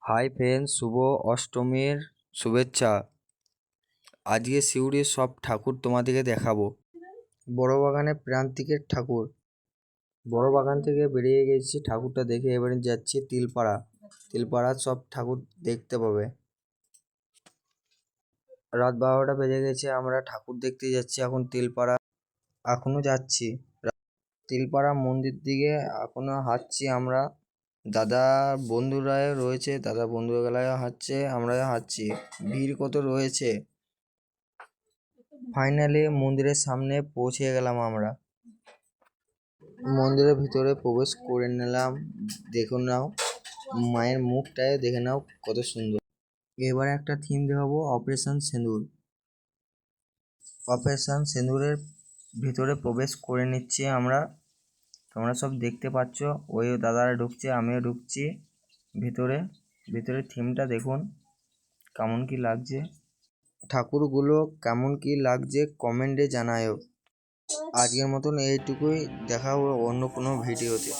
Hi friends, শুভ অষ্টমীর শুভেচ্ছা। আজকে সিউড়ির সব ঠাকুর তোমাদেরকে দেখাবো। বড় বাগানে প্রান্তিকের ঠাকুর। বড় বাগান থেকে বেরিয়ে গেছি, ঠাকুরটা দেখে এবারে যাচ্ছি তিলপাড়া। তিলপাড়ার সব ঠাকুর দেখতে পাবে। রাত 12টা বেজে গেছে, আমরা ঠাকুর দেখতে যাচ্ছি এখন তিলপাড়া। এখনো যাচ্ছি তিলপাড়া মন্দির দিকে, এখনো হাঁটছি আমরা। দাদা বন্ধুরা রয়েছে, দাদা বন্ধুরা হাঁটছে, আমরা হাঁটছি। ভিড় কত রয়েছে। ফাইনালি মন্দিরের সামনে পৌঁছে গেলাম আমরা। মন্দিরের ভিতরে প্রবেশ করে নিলাম। দেখে নাও মায়ের মুখটায়, দেখে নাও কত সুন্দর। এবারে একটা থিম দেখাবো, অপারেশন সিঁদুর। অপারেশন সিঁদুরের ভিতরে প্রবেশ করে নিচ্ছি আমরা। তোমরা সব দেখতে পাচ্ছ, ওই দাদারা ঢুকছে, আমিও ঢুকছি ভিতরে। ভিতরে থিমটা দেখুন কেমন কি লাগছে। ঠাকুরগুলো কেমন কি লাগছে কমেন্টে জানাও। আজকের মতন এইটুকুই, দেখা হবে অন্য কোনো ভিডিওতে।